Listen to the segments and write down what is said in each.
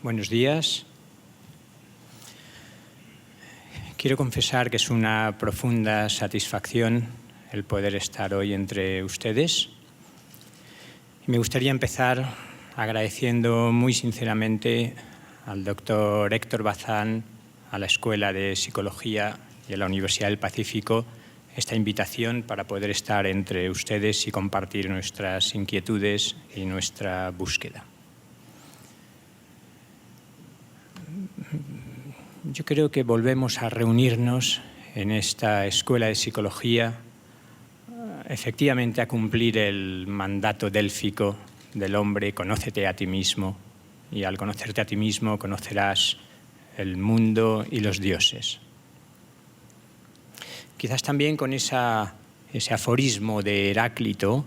Buenos días. Quiero confesar que es una profunda satisfacción el poder estar hoy entre ustedes. Y me gustaría empezar agradeciendo muy sinceramente al doctor Héctor Bazán, a la Escuela de Psicología y a la Universidad del Pacífico esta invitación para poder estar entre ustedes y compartir nuestras inquietudes y nuestra búsqueda. Yo creo que volvemos a reunirnos en esta Escuela de Psicología, efectivamente a cumplir el mandato délfico del hombre: conócete a ti mismo, y al conocerte a ti mismo conocerás el mundo y los dioses. Quizás también con ese aforismo de Heráclito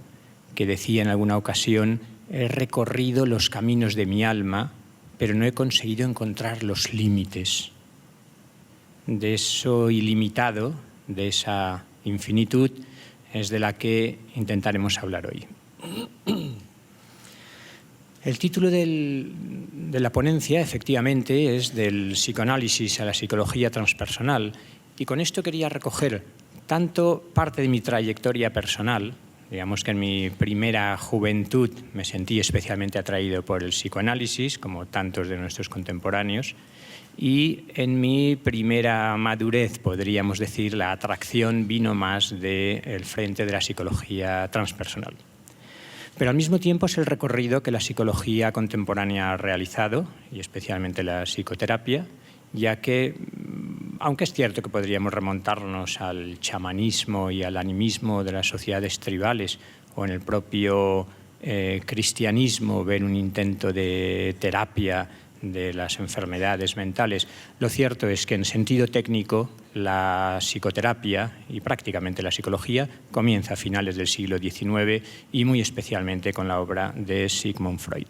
que decía en alguna ocasión: he recorrido los caminos de mi alma, pero no he conseguido encontrar los límites. De eso ilimitado, de esa infinitud, es de la que intentaremos hablar hoy. El título de la ponencia, efectivamente, es del psicoanálisis a la psicología transpersonal, y con esto quería recoger tanto parte de mi trayectoria personal. Digamos que en mi primera juventud me sentí especialmente atraído por el psicoanálisis, como tantos de nuestros contemporáneos, y en mi primera madurez, podríamos decir, la atracción vino más del frente de la psicología transpersonal. Pero al mismo tiempo es el recorrido que la psicología contemporánea ha realizado, y especialmente la psicoterapia, ya que, aunque es cierto que podríamos remontarnos al chamanismo y al animismo de las sociedades tribales, o en el propio cristianismo ver un intento de terapia de las enfermedades mentales, lo cierto es que en sentido técnico la psicoterapia y prácticamente la psicología comienza a finales del siglo XIX y muy especialmente con la obra de Sigmund Freud.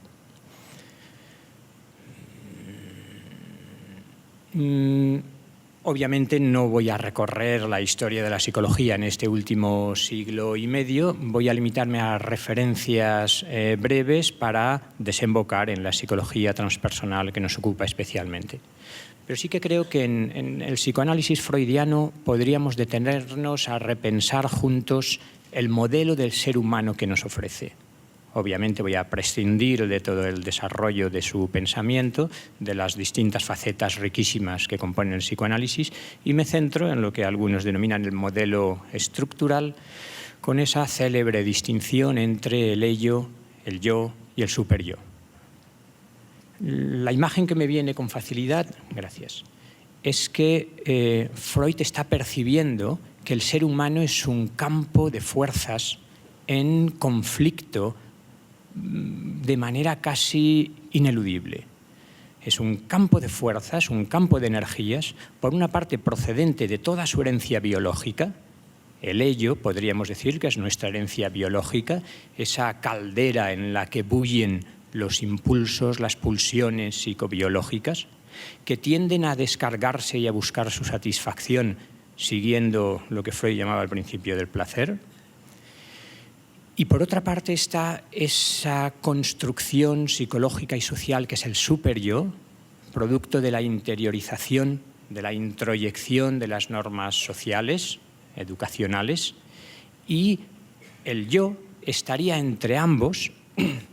Obviamente no voy a recorrer la historia de la psicología en este último siglo y medio, voy a limitarme a referencias breves para desembocar en la psicología transpersonal que nos ocupa especialmente. Pero sí que creo que en el psicoanálisis freudiano podríamos detenernos a repensar juntos el modelo del ser humano que nos ofrece. Obviamente voy a prescindir de todo el desarrollo de su pensamiento, de las distintas facetas riquísimas que componen el psicoanálisis, y me centro en lo que algunos denominan el modelo estructural, con esa célebre distinción entre el ello, el yo y el superyo. La imagen que me viene con facilidad, gracias, es que Freud está percibiendo que el ser humano es un campo de fuerzas en conflicto de manera casi ineludible. Es un campo de fuerzas, un campo de energías, por una parte procedente de toda su herencia biológica. El ello, podríamos decir que es nuestra herencia biológica, esa caldera en la que bullen los impulsos, las pulsiones psicobiológicas, que tienden a descargarse y a buscar su satisfacción siguiendo lo que Freud llamaba el principio del placer. Y por otra parte está esa construcción psicológica y social que es el superyo, producto de la interiorización, de la introyección de las normas sociales, educacionales, y el yo estaría entre ambos,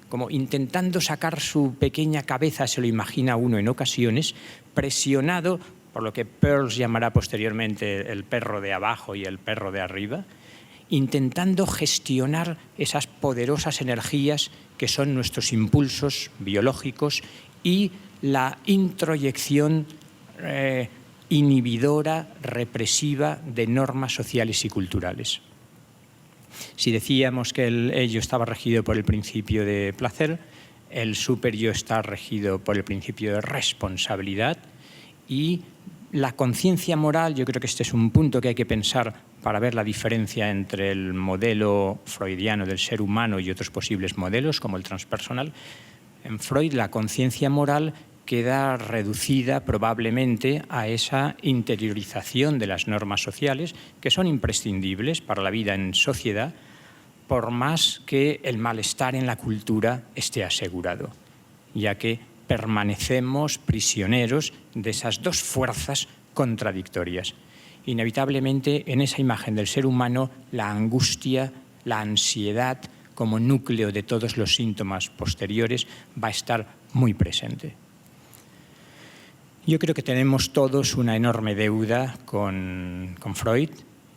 como intentando sacar su pequeña cabeza, se lo imagina uno en ocasiones, presionado por lo que Peirce llamará posteriormente el perro de abajo y el perro de arriba, intentando gestionar esas poderosas energías que son nuestros impulsos biológicos y la introyección inhibidora, represiva de normas sociales y culturales. Si decíamos que el ello estaba regido por el principio de placer, el superyo está regido por el principio de responsabilidad, y la conciencia moral, yo creo que este es un punto que hay que pensar para ver la diferencia entre el modelo freudiano del ser humano y otros posibles modelos, como el transpersonal. En Freud, la conciencia moral queda reducida probablemente a esa interiorización de las normas sociales, que son imprescindibles para la vida en sociedad, por más que el malestar en la cultura esté asegurado, ya que permanecemos prisioneros de esas dos fuerzas contradictorias. Inevitablemente, en esa imagen del ser humano, la angustia, la ansiedad, como núcleo de todos los síntomas posteriores, va a estar muy presente. Yo creo que tenemos todos una enorme deuda con Freud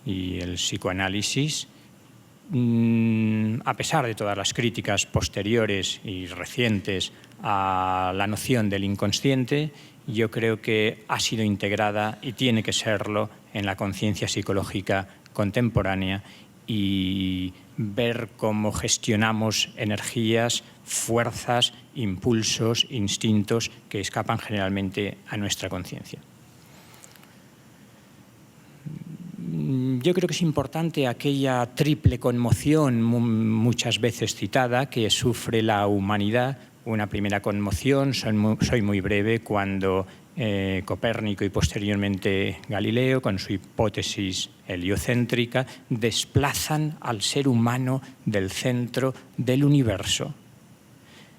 y el psicoanálisis. A pesar de todas las críticas posteriores y recientes a la noción del inconsciente, yo creo que ha sido integrada y tiene que serlo en la conciencia psicológica contemporánea, y ver cómo gestionamos energías, fuerzas, impulsos, instintos que escapan generalmente a nuestra conciencia. Yo creo que es importante aquella triple conmoción muchas veces citada que sufre la humanidad. Una primera conmoción, soy muy breve, cuando Copérnico y posteriormente Galileo, con su hipótesis heliocéntrica, desplazan al ser humano del centro del universo.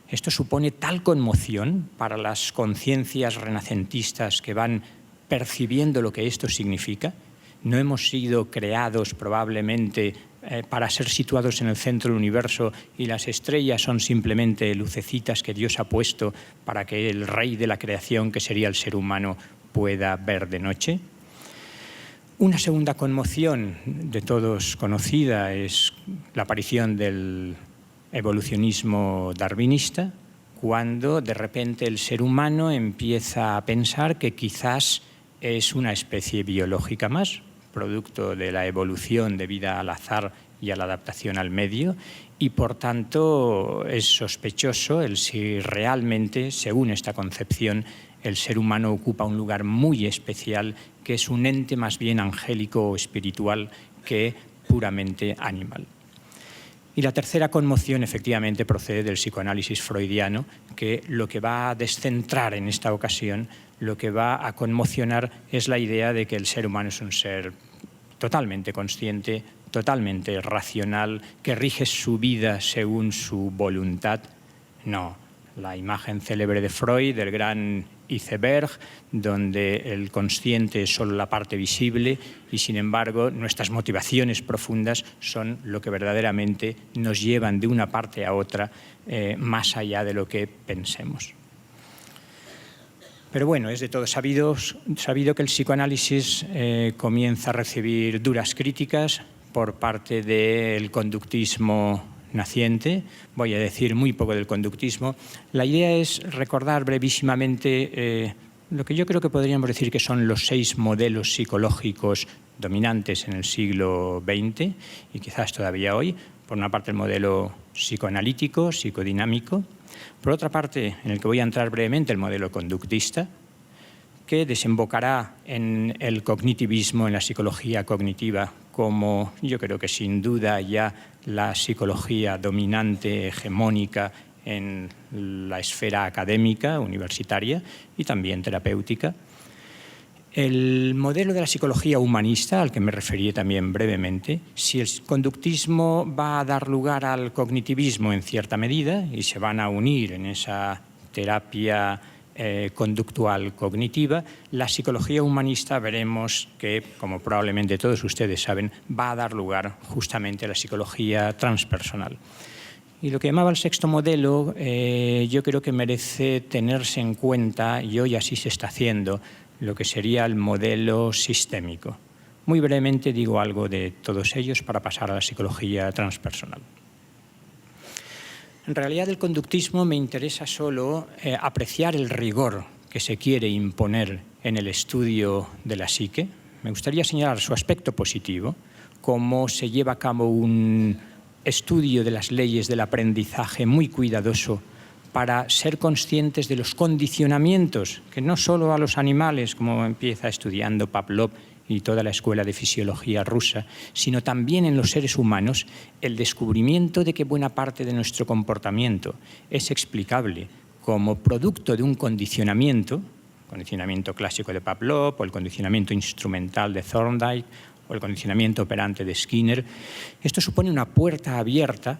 Esto supone tal conmoción para las conciencias renacentistas que van percibiendo lo que esto significa. No hemos sido creados probablemente para ser situados en el centro del universo, y las estrellas son simplemente lucecitas que Dios ha puesto para que el rey de la creación, que sería el ser humano, pueda ver de noche. Una segunda conmoción de todos conocida es la aparición del evolucionismo darwinista, cuando de repente el ser humano empieza a pensar que quizás es una especie biológica más, producto de la evolución debida al azar y a la adaptación al medio, y por tanto es sospechoso el si realmente, según esta concepción, el ser humano ocupa un lugar muy especial, que es un ente más bien angélico o espiritual que puramente animal. Y la tercera conmoción efectivamente procede del psicoanálisis freudiano, que lo que va a descentrar en esta ocasión, lo que va a conmocionar, es la idea de que el ser humano es un ser totalmente consciente, totalmente racional, que rige su vida según su voluntad. No, la imagen célebre de Freud, del gran iceberg, donde el consciente es solo la parte visible y, sin embargo, nuestras motivaciones profundas son lo que verdaderamente nos llevan de una parte a otra, más allá de lo que pensemos. Pero bueno, es de todo sabido que el psicoanálisis comienza a recibir duras críticas por parte del conductismo naciente. Voy a decir muy poco del conductismo. La idea es recordar brevísimamente lo que yo creo que podríamos decir que son los 6 modelos psicológicos dominantes en el siglo XX y quizás todavía hoy. Por una parte, el modelo psicoanalítico, psicodinámico. Por otra parte, en el que voy a entrar brevemente, el modelo conductista, que desembocará en el cognitivismo, en la psicología cognitiva, como yo creo que sin duda ya la psicología dominante, hegemónica en la esfera académica, universitaria y también terapéutica. El modelo de la psicología humanista, al que me referí también brevemente, si el conductismo va a dar lugar al cognitivismo en cierta medida y se van a unir en esa terapia conductual cognitiva, la psicología humanista veremos que, como probablemente todos ustedes saben, va a dar lugar justamente a la psicología transpersonal. Y lo que llamaba el sexto modelo, yo creo que merece tenerse en cuenta, y hoy así se está haciendo, lo que sería el modelo sistémico. Muy brevemente digo algo de todos ellos para pasar a la psicología transpersonal. En realidad, el conductismo me interesa solo apreciar el rigor que se quiere imponer en el estudio de la psique. Me gustaría señalar su aspecto positivo, cómo se lleva a cabo un estudio de las leyes del aprendizaje muy cuidadoso para ser conscientes de los condicionamientos, que no solo a los animales, como empieza estudiando Pavlov y toda la escuela de fisiología rusa, sino también en los seres humanos, el descubrimiento de que buena parte de nuestro comportamiento es explicable como producto de un condicionamiento clásico de Pavlov, o el condicionamiento instrumental de Thorndike, o el condicionamiento operante de Skinner. Esto supone una puerta abierta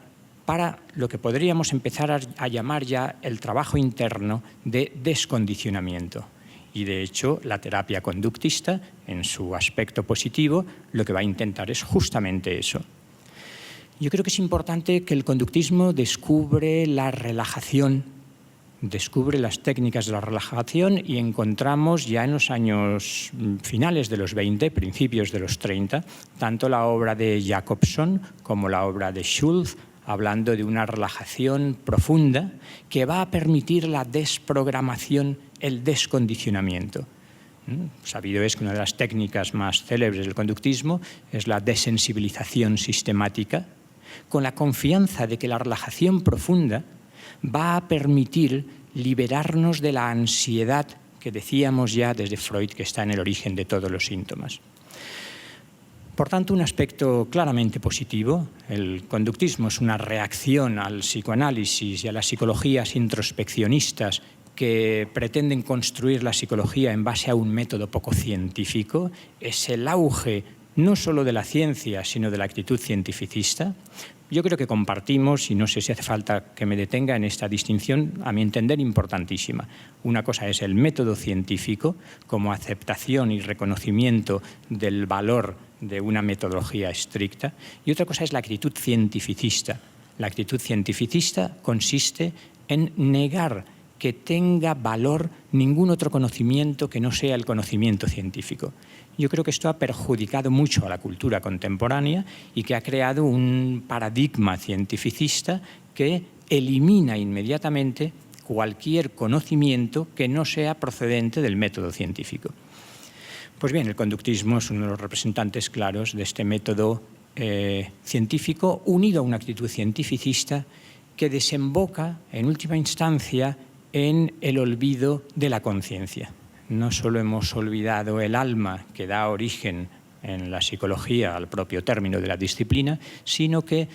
para lo que podríamos empezar a llamar ya el trabajo interno de descondicionamiento. Y de hecho, la terapia conductista, en su aspecto positivo, lo que va a intentar es justamente eso. Yo creo que es importante que el conductismo descubre la relajación, descubre las técnicas de la relajación, y encontramos ya en los años finales de los 20, principios de los 30, tanto la obra de Jacobson como la obra de Schultz, hablando de una relajación profunda que va a permitir la desprogramación, el descondicionamiento. Sabido es que una de las técnicas más célebres del conductismo es la desensibilización sistemática, con la confianza de que la relajación profunda va a permitir liberarnos de la ansiedad que decíamos ya desde Freud que está en el origen de todos los síntomas. Por tanto, un aspecto claramente positivo. El conductismo es una reacción al psicoanálisis y a las psicologías introspeccionistas que pretenden construir la psicología en base a un método poco científico. Es el auge no solo de la ciencia, sino de la actitud cientificista. Yo creo que compartimos, y no sé si hace falta que me detenga en esta distinción, a mi entender importantísima. Una cosa es el método científico como aceptación y reconocimiento del valor de una metodología estricta, y otra cosa es la actitud cientificista. La actitud cientificista consiste en negar que tenga valor ningún otro conocimiento que no sea el conocimiento científico. Yo creo que esto ha perjudicado mucho a la cultura contemporánea y que ha creado un paradigma cientificista que elimina inmediatamente cualquier conocimiento que no sea procedente del método científico. Pues bien, el conductismo es uno de los representantes claros de este método científico unido a una actitud cientificista que desemboca, en última instancia, en el olvido de la conciencia. No solo hemos olvidado el alma, que da origen en la psicología al propio término de la disciplina, sino que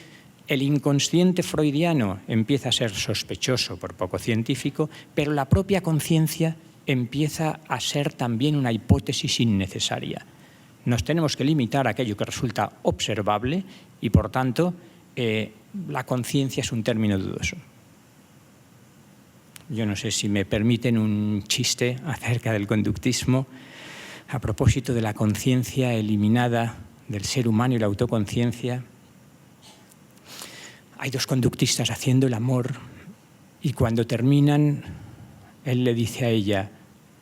el inconsciente freudiano empieza a ser sospechoso por poco científico, pero la propia conciencia empieza a ser también una hipótesis innecesaria. Nos tenemos que limitar a aquello que resulta observable y, por tanto, la conciencia es un término dudoso. Yo no sé si me permiten un chiste acerca del conductismo a propósito de la conciencia eliminada del ser humano y la autoconciencia. Hay dos conductistas haciendo el amor y cuando terminan, él le dice a ella: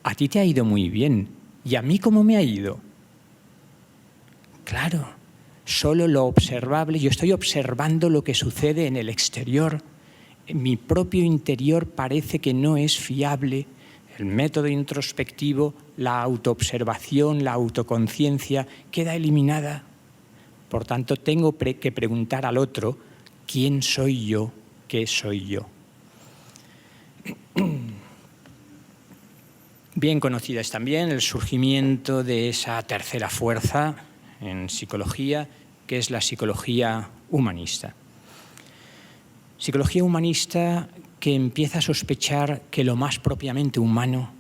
«A ti te ha ido muy bien, ¿y a mí cómo me ha ido?». Claro, solo lo observable, yo estoy observando lo que sucede en el exterior. Mi propio interior parece que no es fiable. El método introspectivo, la autoobservación, la autoconciencia queda eliminada. Por tanto, tengo que preguntar al otro: ¿quién soy yo? ¿Qué soy yo? Bien conocida es también el surgimiento de esa tercera fuerza en psicología, que es la psicología humanista. Psicología humanista que empieza a sospechar que lo más propiamente humano,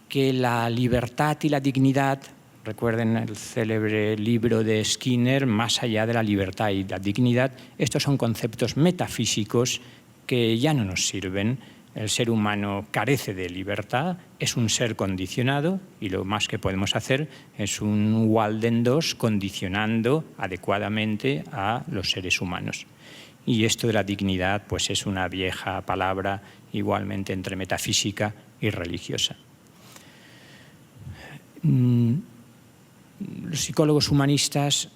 que la libertad y la dignidad, recuerden el célebre libro de Skinner, Más allá de la libertad y la dignidad, estos son conceptos metafísicos que ya no nos sirven. El ser humano carece de libertad, es un ser condicionado y lo más que podemos hacer es un Walden 2 condicionando adecuadamente a los seres humanos. Y esto de la dignidad pues es una vieja palabra igualmente entre metafísica y religiosa. Los psicólogos humanistas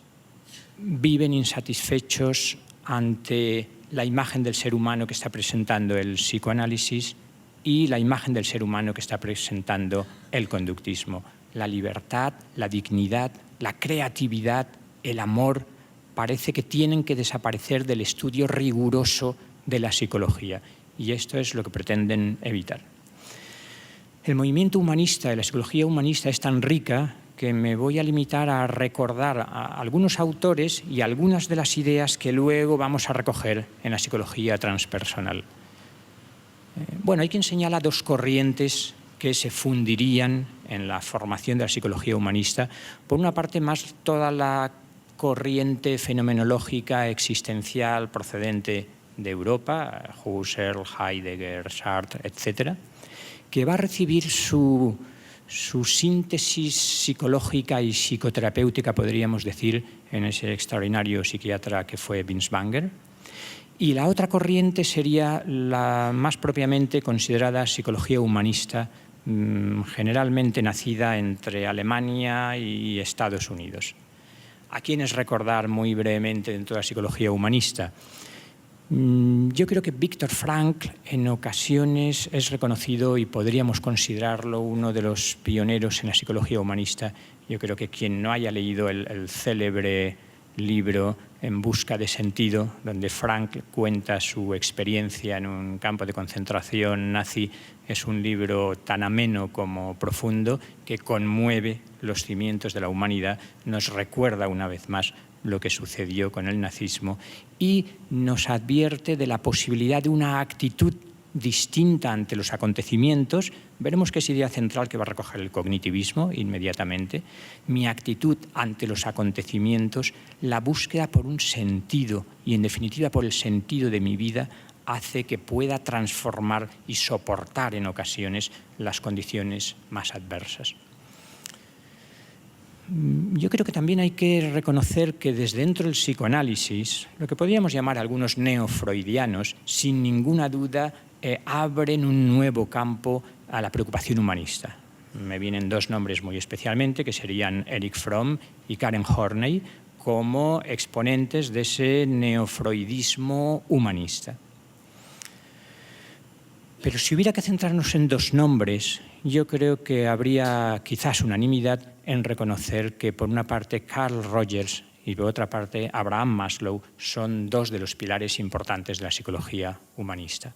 viven insatisfechos ante la imagen del ser humano que está presentando el psicoanálisis y la imagen del ser humano que está presentando el conductismo. La libertad, la dignidad, la creatividad, el amor, parece que tienen que desaparecer del estudio riguroso de la psicología. Y esto es lo que pretenden evitar. El movimiento humanista, la psicología humanista es tan rica que me voy a limitar a recordar a algunos autores y algunas de las ideas que luego vamos a recoger en la psicología transpersonal. Bueno, hay quien señala dos corrientes que se fundirían en la formación de la psicología humanista. Por una parte, más toda la corriente fenomenológica existencial procedente de Europa, Husserl, Heidegger, Sartre, etc., que va a recibir su síntesis psicológica y psicoterapéutica, podríamos decir, en ese extraordinario psiquiatra que fue Binswanger. Y la otra corriente sería la más propiamente considerada psicología humanista, generalmente nacida entre Alemania y Estados Unidos. ¿A quiénes recordar muy brevemente dentro de la psicología humanista? Yo creo que Viktor Frankl en ocasiones es reconocido y podríamos considerarlo uno de los pioneros en la psicología humanista. Yo creo que quien no haya leído el célebre libro En busca de sentido, donde Frankl cuenta su experiencia en un campo de concentración nazi, es un libro tan ameno como profundo que conmueve los cimientos de la humanidad, nos recuerda una vez más lo que sucedió con el nazismo y nos advierte de la posibilidad de una actitud distinta ante los acontecimientos. Veremos que es idea central que va a recoger el cognitivismo inmediatamente. Mi actitud ante los acontecimientos, la búsqueda por un sentido y en definitiva por el sentido de mi vida hace que pueda transformar y soportar en ocasiones las condiciones más adversas. Yo creo que también hay que reconocer que desde dentro del psicoanálisis, lo que podríamos llamar algunos neofreudianos, sin ninguna duda abren un nuevo campo a la preocupación humanista. Me vienen dos nombres muy especialmente, que serían Erich Fromm y Karen Horney, como exponentes de ese neofreudismo humanista. Pero si hubiera que centrarnos en dos nombres, yo creo que habría quizás unanimidad en reconocer que por una parte Carl Rogers y por otra parte Abraham Maslow son dos de los pilares importantes de la psicología humanista.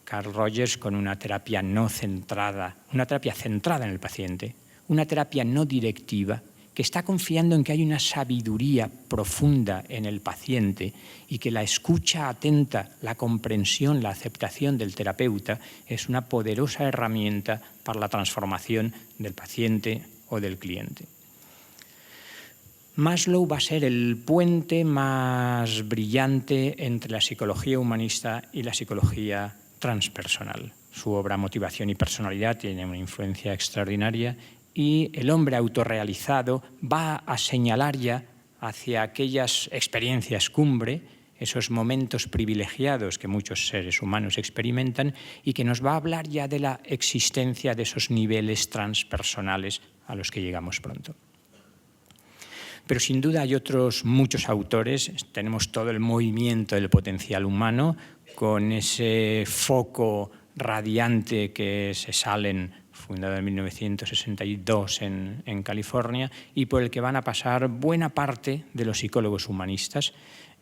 Carl Rogers con una terapia no centrada, una terapia centrada en el paciente, una terapia no directiva, que está confiando en que hay una sabiduría profunda en el paciente y que la escucha atenta, la comprensión, la aceptación del terapeuta es una poderosa herramienta para la transformación del paciente o del cliente. Maslow va a ser el puente más brillante entre la psicología humanista y la psicología transpersonal. Su obra Motivación y Personalidad tiene una influencia extraordinaria y el hombre autorrealizado va a señalar ya hacia aquellas experiencias cumbre, esos momentos privilegiados que muchos seres humanos experimentan y que nos va a hablar ya de la existencia de esos niveles transpersonales a los que llegamos pronto. Pero sin duda hay otros muchos autores, tenemos todo el movimiento del potencial humano con ese foco radiante que es Esalen, fundado en 1962 en California, y por el que van a pasar buena parte de los psicólogos humanistas.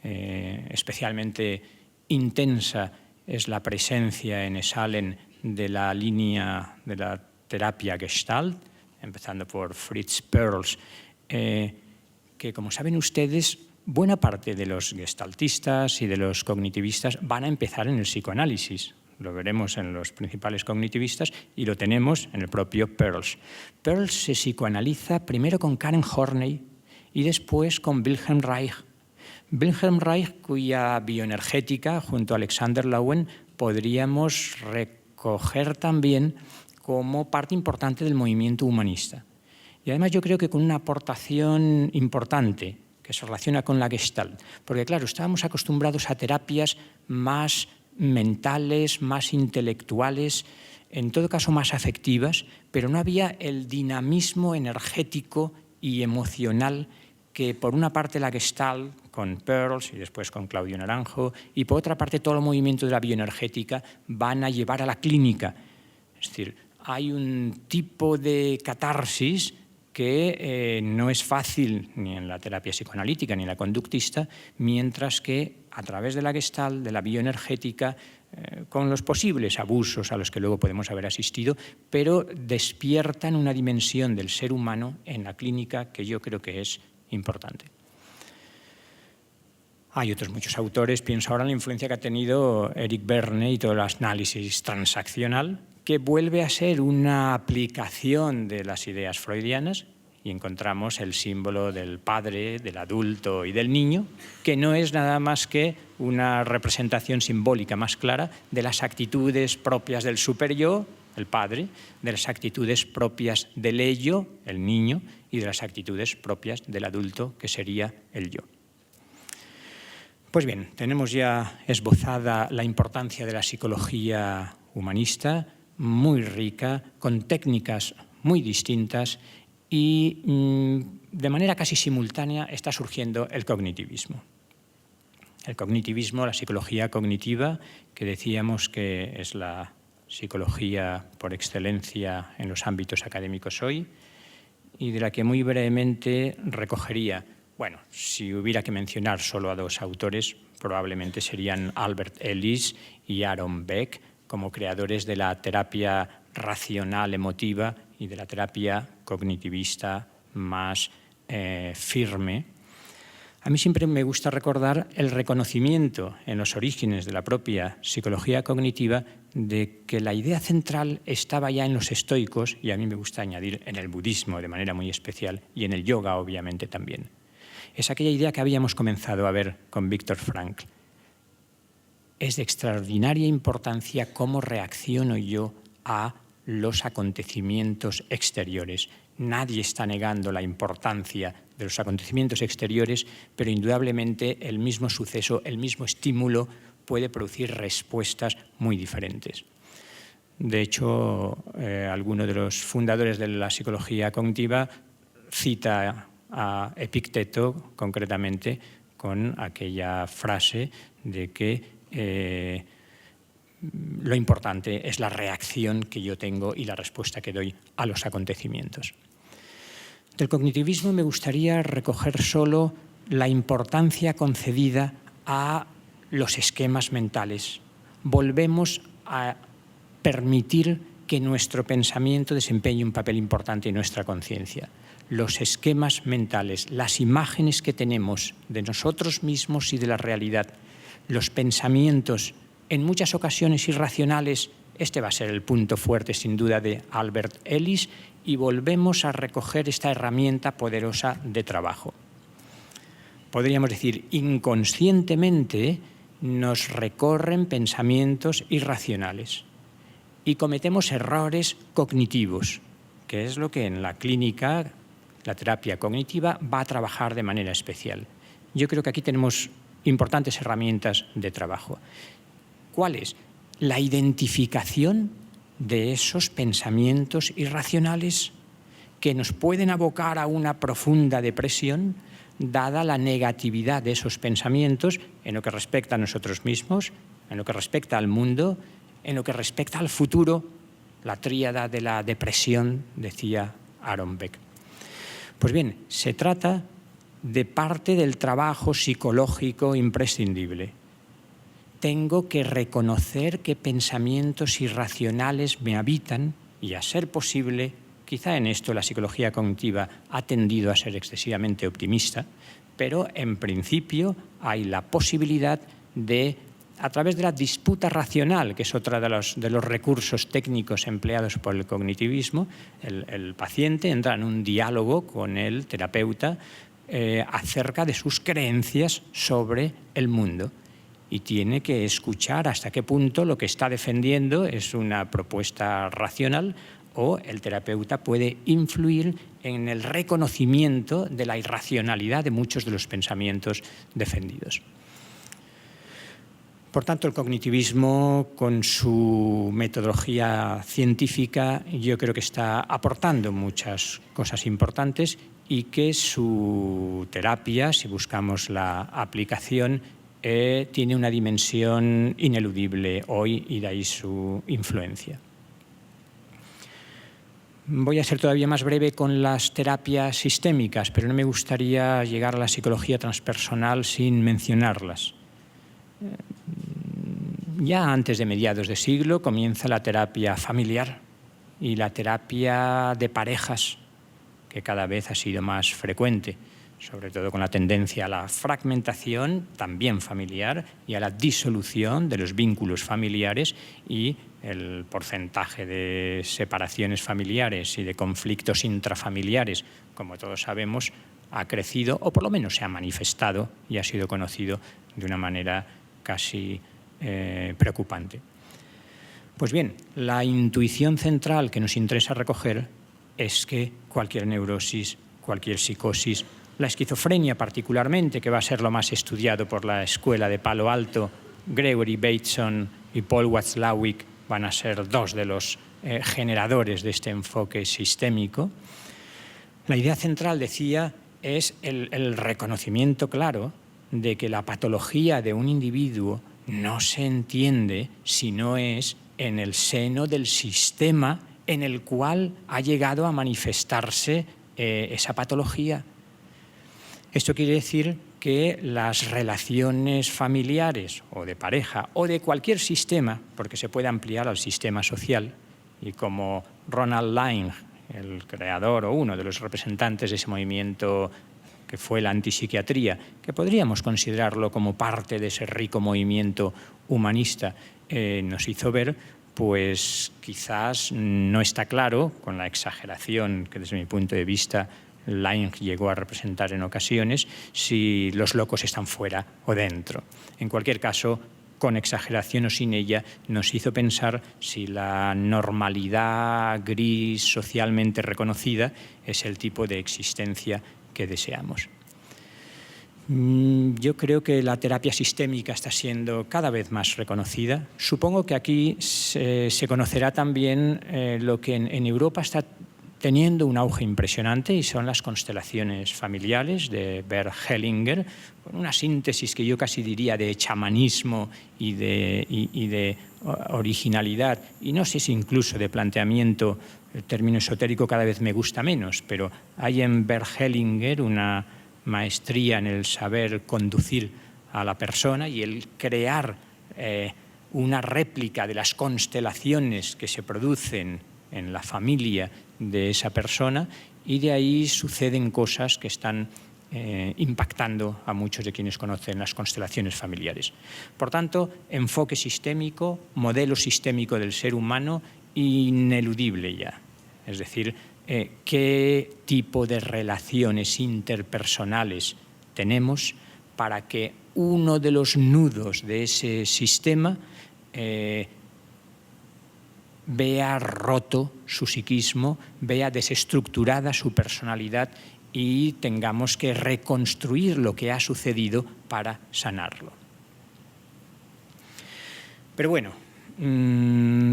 Especialmente intensa es la presencia en Esalen de la línea de la terapia Gestalt, empezando por Fritz Perls, que, como saben ustedes, buena parte de los gestaltistas y de los cognitivistas van a empezar en el psicoanálisis. Lo veremos en los principales cognitivistas y lo tenemos en el propio Perls. Perls se psicoanaliza primero con Karen Horney y después con Wilhelm Reich. Wilhelm Reich, cuya bioenergética, junto a Alexander Lowen, podríamos recoger también como parte importante del movimiento humanista. Y además yo creo que con una aportación importante que se relaciona con la Gestalt. Porque claro, estábamos acostumbrados a terapias más mentales, más intelectuales, en todo caso más afectivas, pero no había el dinamismo energético y emocional que por una parte la Gestalt, con Perls y después con Claudio Naranjo, y por otra parte todo el movimiento de la bioenergética van a llevar a la clínica. Es decir, hay un tipo de catarsis que no es fácil ni en la terapia psicoanalítica ni en la conductista, mientras que a través de la Gestalt, de la bioenergética, con los posibles abusos a los que luego podemos haber asistido, pero despiertan una dimensión del ser humano en la clínica que yo creo que es importante. Hay otros muchos autores, pienso ahora en la influencia que ha tenido Eric Berne y todo el análisis transaccional, que vuelve a ser una aplicación de las ideas freudianas. y encontramos el símbolo del padre, del adulto y del niño, que no es nada más que una representación simbólica más clara de las actitudes propias del superyo, el padre, de las actitudes propias del ello, el niño, y de las actitudes propias del adulto, que sería el yo. Pues bien, tenemos ya esbozada la importancia de la psicología humanista, muy rica, con técnicas muy distintas, y de manera casi simultánea está surgiendo el cognitivismo. El cognitivismo, la psicología cognitiva, que decíamos que es la psicología por excelencia en los ámbitos académicos hoy, y de la que muy brevemente recogería, bueno, si hubiera que mencionar solo a dos autores, probablemente serían Albert Ellis y Aaron Beck, como creadores de la terapia racional emotiva y de la terapia cognitivista más firme. A mí siempre me gusta recordar el reconocimiento en los orígenes de la propia psicología cognitiva de que la idea central estaba ya en los estoicos, y a mí me gusta añadir en el budismo de manera muy especial, y en el yoga obviamente también. Es aquella idea que habíamos comenzado a ver con Viktor Frankl. Es de extraordinaria importancia cómo reacciono yo a los acontecimientos exteriores. Nadie está negando la importancia de los acontecimientos exteriores, pero indudablemente el mismo suceso, el mismo estímulo puede producir respuestas muy diferentes. De hecho, alguno de los fundadores de la psicología cognitiva cita a Epicteto concretamente con aquella frase de que lo importante es la reacción que yo tengo y la respuesta que doy a los acontecimientos. Del cognitivismo me gustaría recoger solo la importancia concedida a los esquemas mentales. Volvemos a permitir que nuestro pensamiento desempeñe un papel importante en nuestra conciencia. Los esquemas mentales, las imágenes que tenemos de nosotros mismos y de la realidad, los pensamientos en muchas ocasiones irracionales, este va a ser el punto fuerte sin duda de Albert Ellis, y volvemos a recoger esta herramienta poderosa de trabajo. Podríamos decir, inconscientemente nos recorren pensamientos irracionales y cometemos errores cognitivos, que es lo que en la clínica, la terapia cognitiva, va a trabajar de manera especial. Yo creo que aquí tenemos importantes herramientas de trabajo. ¿Cuál es? La identificación de esos pensamientos irracionales que nos pueden abocar a una profunda depresión, dada la negatividad de esos pensamientos en lo que respecta a nosotros mismos, en lo que respecta al mundo, en lo que respecta al futuro, la tríada de la depresión, decía Aaron Beck. Pues bien, se trata de parte del trabajo psicológico imprescindible. Tengo que reconocer qué pensamientos irracionales me habitan y, a ser posible, quizá en esto la psicología cognitiva ha tendido a ser excesivamente optimista, pero en principio hay la posibilidad de, a través de la disputa racional, que es otra de los recursos técnicos empleados por el cognitivismo, el paciente entra en un diálogo con el terapeuta acerca de sus creencias sobre el mundo. Y tiene que escuchar hasta qué punto lo que está defendiendo es una propuesta racional o el terapeuta puede influir en el reconocimiento de la irracionalidad de muchos de los pensamientos defendidos. Por tanto, el cognitivismo, con su metodología científica, yo creo que está aportando muchas cosas importantes y que su terapia, si buscamos la aplicación, tiene una dimensión ineludible hoy y de ahí su influencia. Voy a ser todavía más breve con las terapias sistémicas, pero no me gustaría llegar a la psicología transpersonal sin mencionarlas. Ya antes de mediados de siglo comienza la terapia familiar y la terapia de parejas, que cada vez ha sido más frecuente. sobre todo con la tendencia a la fragmentación, también familiar, y a la disolución de los vínculos familiares, y el porcentaje de separaciones familiares y de conflictos intrafamiliares, como todos sabemos, ha crecido, o por lo menos se ha manifestado y ha sido conocido de una manera casi preocupante. Pues bien, la intuición central que nos interesa recoger es que cualquier neurosis, cualquier psicosis, la esquizofrenia particularmente, que va a ser lo más estudiado por la escuela de Palo Alto, Gregory Bateson y Paul Watzlawick van a ser dos de los generadores de este enfoque sistémico. La idea central, decía, es el reconocimiento claro de que la patología de un individuo no se entiende si no es en el seno del sistema en el cual ha llegado a manifestarse esa patología. Esto quiere decir que las relaciones familiares o de pareja o de cualquier sistema, porque se puede ampliar al sistema social, y como Ronald Lange, el creador o uno de los representantes de ese movimiento que fue la antipsiquiatría, que podríamos considerarlo como parte de ese rico movimiento humanista, nos hizo ver, pues quizás no está claro, con la exageración que desde mi punto de vista Lange llegó a representar en ocasiones, si los locos están fuera o dentro. En cualquier caso, con exageración o sin ella, nos hizo pensar si la normalidad gris socialmente reconocida es el tipo de existencia que deseamos. Yo creo que la terapia sistémica está siendo cada vez más reconocida. Supongo que aquí se conocerá también lo que en Europa está teniendo un auge impresionante, y son las constelaciones familiares de Bert Hellinger, con una síntesis que yo casi diría de chamanismo y de originalidad, y no sé si incluso de planteamiento. El término esotérico cada vez me gusta menos, pero hay en Bert Hellinger una maestría en el saber conducir a la persona y el crear una réplica de las constelaciones que se producen en la familia de esa persona, y de ahí suceden cosas que están impactando a muchos de quienes conocen las constelaciones familiares. Por tanto, enfoque sistémico, modelo sistémico del ser humano, ineludible ya. Es decir, qué tipo de relaciones interpersonales tenemos para que uno de los nudos de ese sistema vea roto su psiquismo, vea desestructurada su personalidad y tengamos que reconstruir lo que ha sucedido para sanarlo. Pero bueno,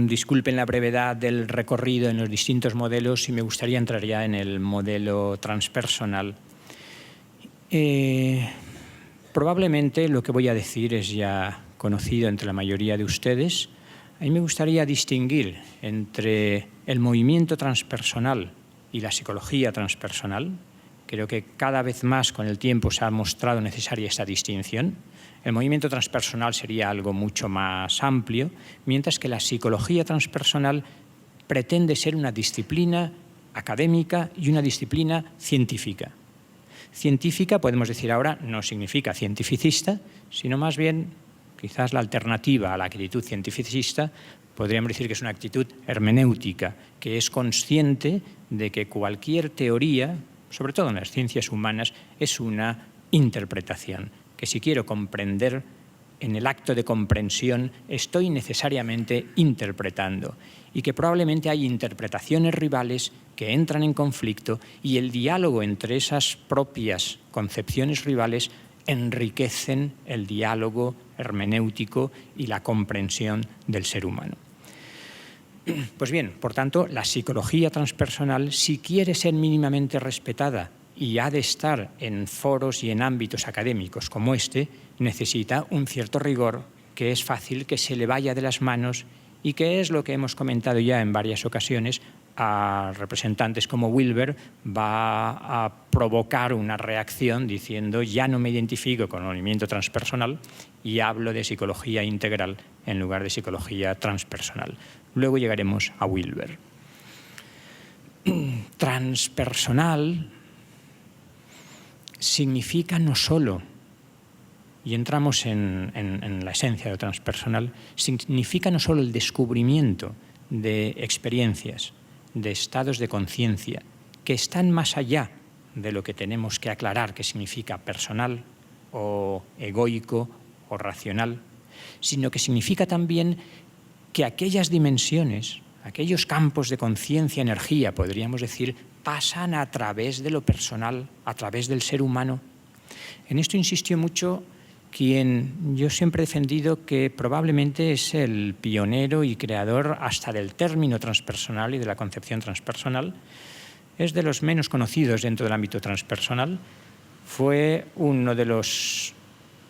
disculpen la brevedad del recorrido en los distintos modelos y me gustaría entrar ya en el modelo transpersonal. Probablemente lo que voy a decir es ya conocido entre la mayoría de ustedes. A mí me gustaría distinguir entre el movimiento transpersonal y la psicología transpersonal. Creo que cada vez más con el tiempo se ha mostrado necesaria esta distinción. El movimiento transpersonal sería algo mucho más amplio, mientras que la psicología transpersonal pretende ser una disciplina académica y una disciplina científica. Científica, podemos decir ahora, no significa cientificista, sino más bien, quizás la alternativa a la actitud cientificista, podríamos decir que es una actitud hermenéutica, que es consciente de que cualquier teoría, sobre todo en las ciencias humanas, es una interpretación, que si quiero comprender, en el acto de comprensión estoy necesariamente interpretando, y que probablemente hay interpretaciones rivales que entran en conflicto, y el diálogo entre esas propias concepciones rivales enriquecen el diálogo hermenéutico y la comprensión del ser humano. Pues bien, por tanto, la psicología transpersonal, si quiere ser mínimamente respetada y ha de estar en foros y en ámbitos académicos como este, necesita un cierto rigor que es fácil que se le vaya de las manos y que es lo que hemos comentado ya en varias ocasiones. A representantes como Wilber va a provocar una reacción diciendo ya no me identifico con el movimiento transpersonal y hablo de psicología integral en lugar de psicología transpersonal. Luego llegaremos a Wilber. Transpersonal, significa no solo, y entramos en la esencia de lo transpersonal, significa no solo el descubrimiento de experiencias, de estados de conciencia, que están más allá de lo que tenemos que aclarar que significa personal o egoico o racional, sino que significa también que aquellas dimensiones, aquellos campos de conciencia, energía, podríamos decir, pasan a través de lo personal, a través del ser humano. En esto insistió mucho quien yo siempre he defendido que probablemente es el pionero y creador hasta del término transpersonal y de la concepción transpersonal. Es de los menos conocidos dentro del ámbito transpersonal. Fue uno de los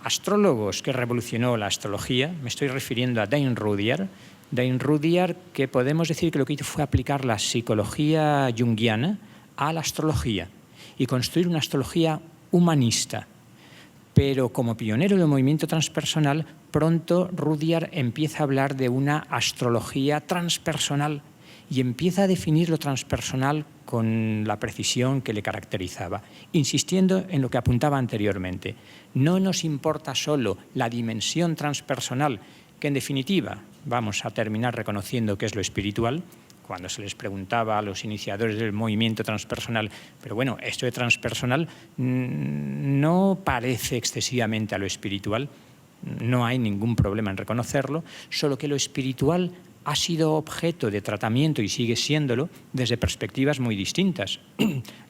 astrólogos que revolucionó la astrología. Me estoy refiriendo a Dane Rudhyar. Dane Rudhyar, que podemos decir que lo que hizo fue aplicar la psicología junguiana a la astrología y construir una astrología humanista. Pero como pionero del movimiento transpersonal, pronto Rudhyar empieza a hablar de una astrología transpersonal y empieza a definir lo transpersonal con la precisión que le caracterizaba, insistiendo en lo que apuntaba anteriormente. No nos importa solo la dimensión transpersonal, que en definitiva vamos a terminar reconociendo que es lo espiritual, cuando se les preguntaba a los iniciadores del movimiento transpersonal, pero bueno, esto de transpersonal no parece excesivamente a lo espiritual, no hay ningún problema en reconocerlo, solo que lo espiritual ha sido objeto de tratamiento y sigue siéndolo desde perspectivas muy distintas.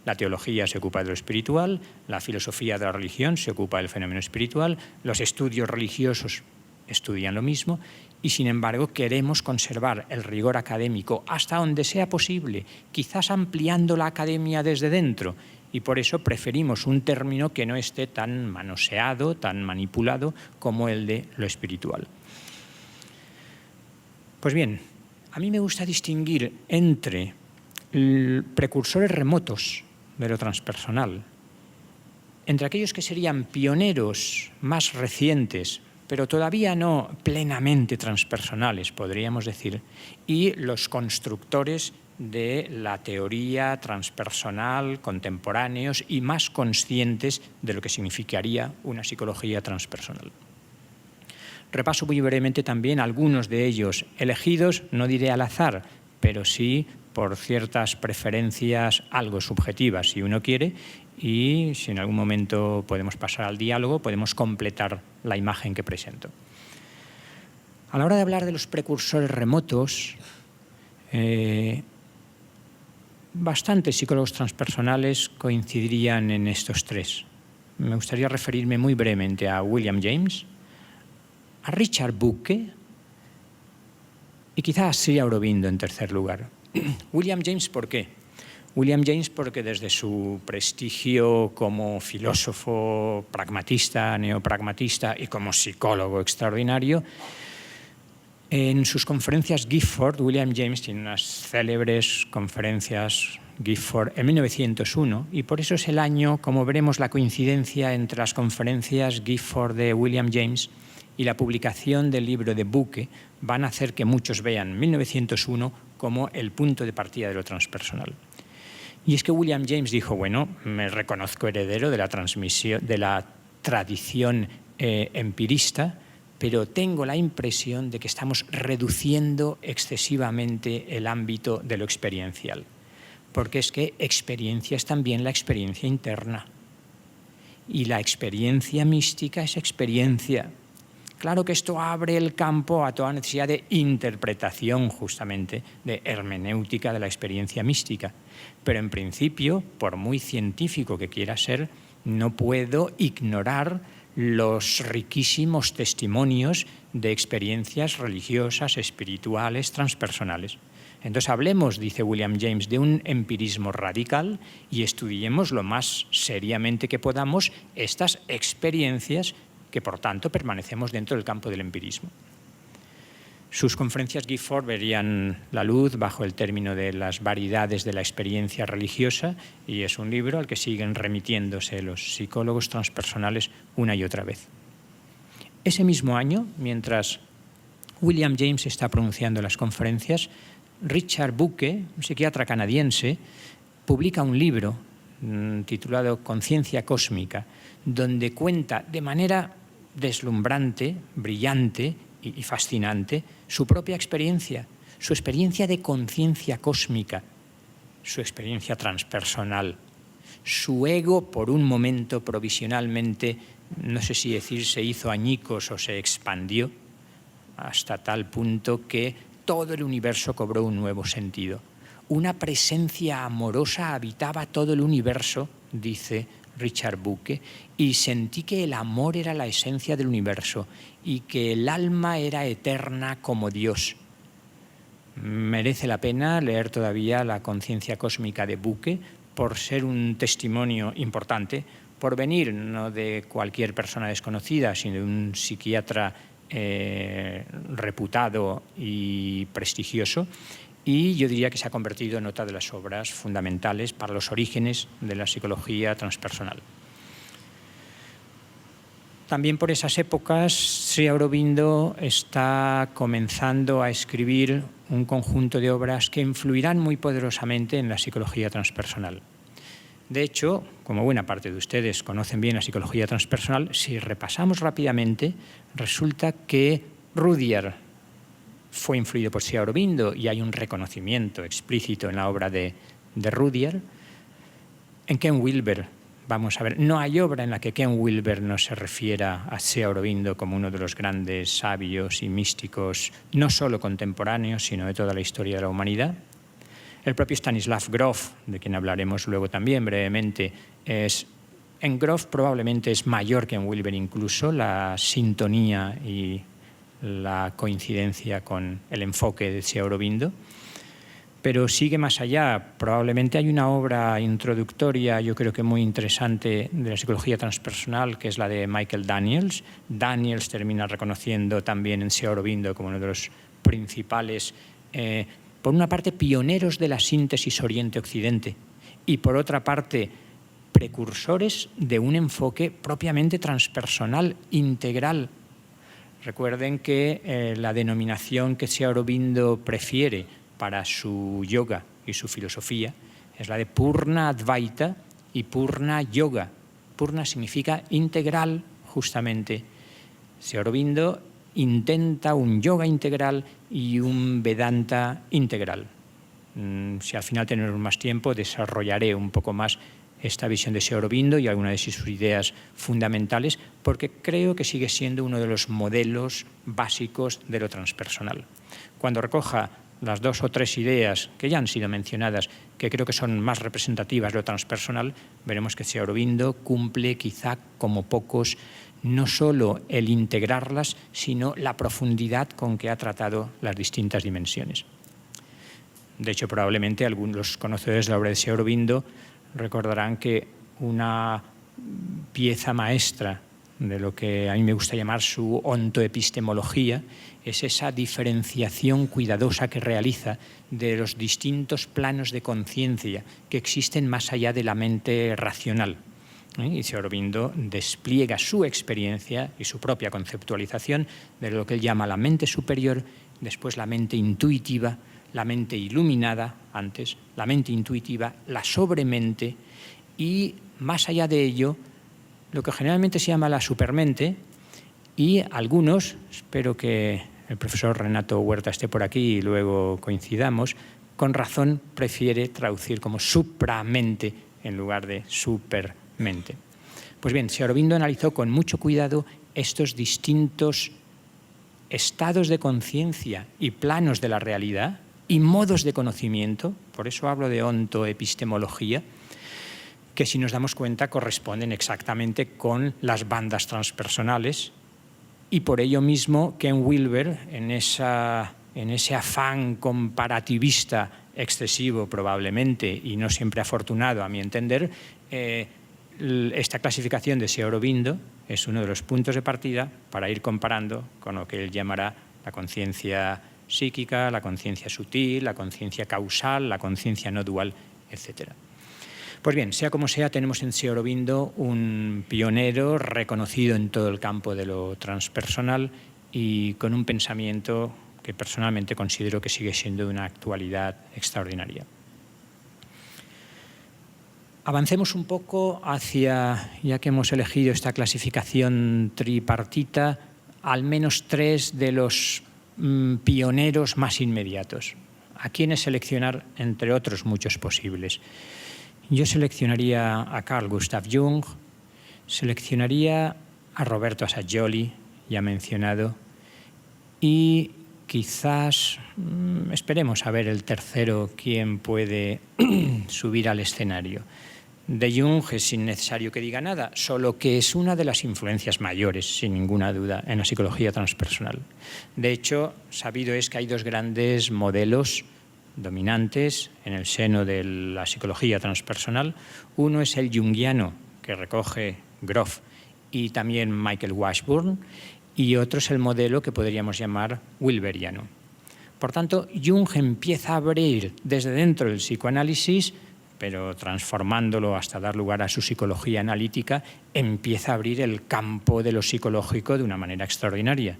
La teología se ocupa de lo espiritual, la filosofía de la religión se ocupa del fenómeno espiritual, los estudios religiosos estudian lo mismo y, sin embargo, queremos conservar el rigor académico hasta donde sea posible, quizás ampliando la academia desde dentro, y por eso preferimos un término que no esté tan manoseado, tan manipulado como el de lo espiritual. Pues bien, a mí me gusta distinguir entre precursores remotos de lo transpersonal, entre aquellos que serían pioneros más recientes, pero todavía no plenamente transpersonales, podríamos decir, y los constructores de la teoría transpersonal, contemporáneos y más conscientes de lo que significaría una psicología transpersonal. Repaso muy brevemente también algunos de ellos elegidos, no diré al azar, pero sí por ciertas preferencias algo subjetivas, si uno quiere, y si en algún momento podemos pasar al diálogo, podemos completar la imagen que presento. A la hora de hablar de los precursores remotos, bastantes psicólogos transpersonales coincidirían en estos tres. Me gustaría referirme muy brevemente a William James, a Richard Bucke y quizás a Sri Aurobindo en tercer lugar. William James, ¿por qué? William James porque desde su prestigio como filósofo pragmatista, neopragmatista y como psicólogo extraordinario, en sus conferencias Gifford, William James tiene unas célebres conferencias Gifford en 1901 y por eso es el año, como veremos, la coincidencia entre las conferencias Gifford de William James y la publicación del libro de Bucke van a hacer que muchos vean 1901 como el punto de partida de lo transpersonal. Y es que William James dijo, bueno, me reconozco heredero de la transmisión, de la tradición empirista, pero tengo la impresión de que estamos reduciendo excesivamente el ámbito de lo experiencial, porque es que experiencia es también la experiencia interna, y la experiencia mística es experiencia. Claro que esto abre el campo a toda necesidad de interpretación, justamente, de hermenéutica de la experiencia mística. Pero en principio, por muy científico que quiera ser, no puedo ignorar los riquísimos testimonios de experiencias religiosas, espirituales, transpersonales. Entonces hablemos, dice William James, de un empirismo radical y estudiemos lo más seriamente que podamos estas experiencias que por tanto permanecemos dentro del campo del empirismo. Sus conferencias Gifford verían la luz bajo el término de las variedades de la experiencia religiosa y es un libro al que siguen remitiéndose los psicólogos transpersonales una y otra vez. Ese mismo año, mientras William James está pronunciando las conferencias, Richard Bucke, un psiquiatra canadiense, publica un libro titulado Conciencia Cósmica, donde cuenta de manera deslumbrante, brillante y fascinante su propia experiencia, su experiencia de conciencia cósmica, su experiencia transpersonal. Su ego, por un momento, provisionalmente, no sé si decir se hizo añicos o se expandió, hasta tal punto que todo el universo cobró un nuevo sentido. Una presencia amorosa habitaba todo el universo, dice Richard Bucke, y sentí que el amor era la esencia del universo y que el alma era eterna como Dios. Merece la pena leer todavía La conciencia cósmica de Bucke por ser un testimonio importante, por venir no de cualquier persona desconocida, sino de un psiquiatra reputado y prestigioso, y yo diría que se ha convertido en otra de las obras fundamentales para los orígenes de la psicología transpersonal. También por esas épocas, Sri Aurobindo está comenzando a escribir un conjunto de obras que influirán muy poderosamente en la psicología transpersonal. De hecho, como buena parte de ustedes conocen bien la psicología transpersonal, si repasamos rápidamente, resulta que Rudyard fue influido por Sri Aurobindo y hay un reconocimiento explícito en la obra de Rudyard. En Ken Wilber, vamos a ver, no hay obra en la que Ken Wilber no se refiera a Sri Aurobindo como uno de los grandes sabios y místicos, no solo contemporáneos, sino de toda la historia de la humanidad. El propio Stanislav Grof, de quien hablaremos luego también brevemente, en Grof probablemente es mayor que en Wilber incluso la sintonía y la coincidencia con el enfoque de Sri Aurobindo, pero sigue más allá. Probablemente hay una obra introductoria, yo creo que muy interesante, de la psicología transpersonal, que es la de Michael Daniels. Daniels termina reconociendo también en Sri Aurobindo como uno de los principales, por una parte, pioneros de la síntesis Oriente-Occidente y por otra parte, precursores de un enfoque propiamente transpersonal, integral. Recuerden que la denominación que Sri Aurobindo prefiere para su yoga y su filosofía es la de Purna Advaita y Purna Yoga. Purna significa integral, justamente. Sri Aurobindo intenta un yoga integral y un Vedanta integral. Si al final tenemos más tiempo, desarrollaré un poco más esta visión de Sri Aurobindo y algunas de sus ideas fundamentales, porque creo que sigue siendo uno de los modelos básicos de lo transpersonal. Cuando recoja las 2 o 3 ideas que ya han sido mencionadas, que creo que son más representativas de lo transpersonal, veremos que Sri Aurobindo cumple quizá como pocos no solo el integrarlas, sino la profundidad con que ha tratado las distintas dimensiones. De hecho, probablemente algunos conocedores de la obra de Sri Aurobindo recordarán que una pieza maestra de lo que a mí me gusta llamar su ontoepistemología es esa diferenciación cuidadosa que realiza de los distintos planos de conciencia que existen más allá de la mente racional. Y Sri Aurobindo despliega su experiencia y su propia conceptualización de lo que él llama la mente superior, después la mente intuitiva, la mente iluminada, antes, la mente intuitiva, la sobremente y, más allá de ello, lo que generalmente se llama la supermente, y algunos, espero que el profesor Renato Huerta esté por aquí y luego coincidamos, con razón prefiere traducir como supramente en lugar de supermente. Pues bien, Sri Aurobindo analizó con mucho cuidado estos distintos estados de conciencia y planos de la realidad y modos de conocimiento, por eso hablo de ontoepistemología, que si nos damos cuenta corresponden exactamente con las bandas transpersonales, y por ello mismo Ken Wilber, en ese afán comparativista excesivo probablemente y no siempre afortunado a mi entender, esta clasificación de Sri Aurobindo es uno de los puntos de partida para ir comparando con lo que él llamará la conciencia psíquica, la conciencia sutil, la conciencia causal, la conciencia no dual, etc. Pues bien, sea como sea, tenemos en Sri Aurobindo un pionero reconocido en todo el campo de lo transpersonal y con un pensamiento que personalmente considero que sigue siendo de una actualidad extraordinaria. Avancemos un poco hacia, ya que hemos elegido esta clasificación tripartita, al menos 3 de los pioneros más inmediatos. ¿A quiénes seleccionar entre otros muchos posibles? Yo seleccionaría a Carl Gustav Jung, seleccionaría a Roberto Assagioli, ya mencionado, y quizás esperemos a ver el tercero quién puede subir al escenario. De Jung es innecesario que diga nada, solo que es una de las influencias mayores, sin ninguna duda, en la psicología transpersonal. De hecho, sabido es que hay 2 grandes modelos dominantes en el seno de la psicología transpersonal. Uno es el junguiano, que recoge Grof y también Michael Washburn, y otro es el modelo que podríamos llamar wilberiano. Por tanto, Jung empieza a abrir desde dentro del psicoanálisis, pero transformándolo hasta dar lugar a su psicología analítica, empieza a abrir el campo de lo psicológico de una manera extraordinaria.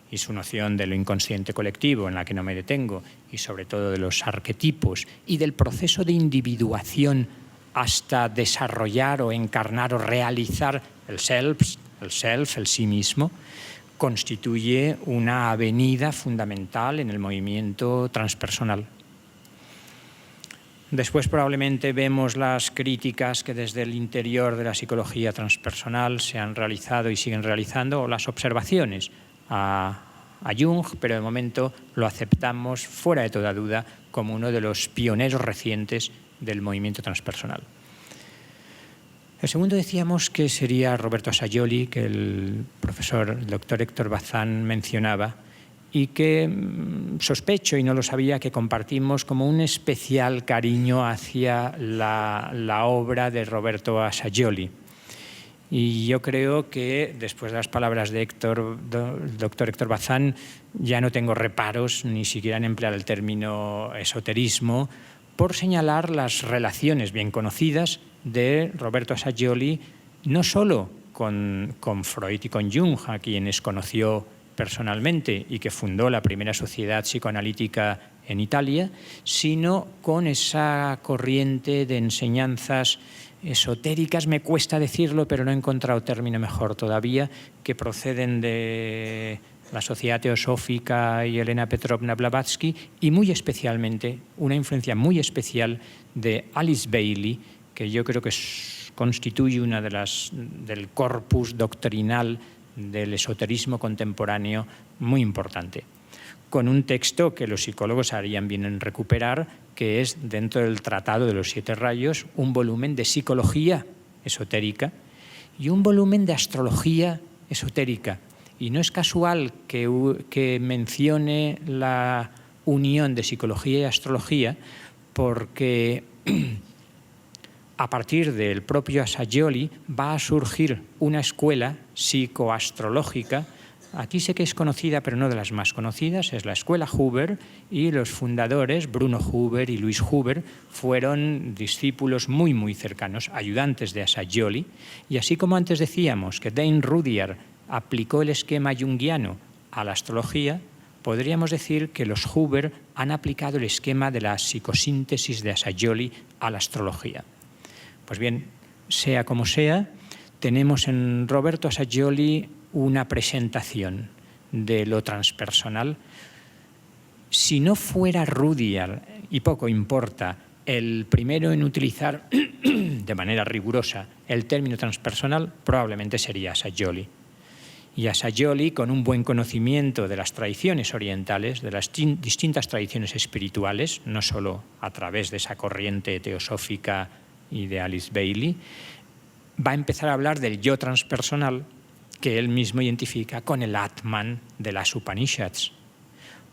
Y su noción de lo inconsciente colectivo, en la que no me detengo, y sobre todo de los arquetipos y del proceso de individuación hasta desarrollar o encarnar o realizar el self, el sí mismo, constituye una avenida fundamental en el movimiento transpersonal. Después probablemente vemos las críticas que desde el interior de la psicología transpersonal se han realizado y siguen realizando, o las observaciones a Jung, pero de momento lo aceptamos fuera de toda duda como uno de los pioneros recientes del movimiento transpersonal. El segundo decíamos que sería Roberto Assagioli, que el profesor, el doctor Héctor Bazán mencionaba, y que sospecho, y no lo sabía, que compartimos como un especial cariño hacia la obra de Roberto Assagioli. Y yo creo que después de las palabras de doctor Héctor Bazán, ya no tengo reparos ni siquiera en emplear el término esoterismo, por señalar las relaciones bien conocidas de Roberto Assagioli, no solo con Freud y con Jung, a quienes conoció personalmente y que fundó la primera sociedad psicoanalítica en Italia, sino con esa corriente de enseñanzas esotéricas, me cuesta decirlo, pero no he encontrado término mejor todavía, que proceden de la Sociedad Teosófica y Elena Petrovna Blavatsky, y muy especialmente, una influencia muy especial de Alice Bailey, que yo creo que constituye una de del corpus doctrinal del esoterismo contemporáneo muy importante, con un texto que los psicólogos harían bien en recuperar, que es, dentro del Tratado de los 7 Rayos, un volumen de psicología esotérica y un volumen de astrología esotérica. Y no es casual que mencione la unión de psicología y astrología, porque a partir del propio Assagioli va a surgir una escuela psicoastrológica. Aquí sé que es conocida, pero no de las más conocidas, es la Escuela Huber, y los fundadores, Bruno Huber y Louis Huber, fueron discípulos muy, muy cercanos, ayudantes de Assagioli, y así como antes decíamos que Dane Rudyard aplicó el esquema junguiano a la astrología, podríamos decir que los Huber han aplicado el esquema de la psicosíntesis de Assagioli a la astrología. Pues bien, sea como sea, tenemos en Roberto Assagioli una presentación de lo transpersonal. Si no fuera Rudyard, y poco importa, el primero en utilizar de manera rigurosa el término transpersonal, probablemente sería Assagioli. Y Assagioli, con un buen conocimiento de las tradiciones orientales, de las distintas tradiciones espirituales, no solo a través de esa corriente teosófica y de Alice Bailey, va a empezar a hablar del yo transpersonal que él mismo identifica con el Atman de las Upanishads.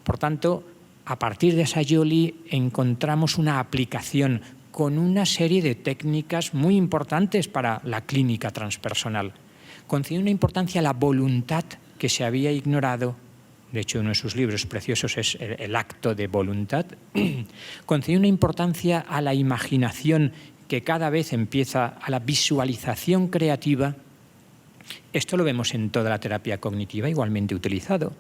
Por tanto, a partir de Assagioli encontramos una aplicación con una serie de técnicas muy importantes para la clínica transpersonal. Concede una importancia a la voluntad que se había ignorado. De hecho, uno de sus libros preciosos es El acto de voluntad. Concede una importancia a la imaginación que cada vez empieza, a la visualización creativa. Esto lo vemos en toda la terapia cognitiva igualmente utilizado,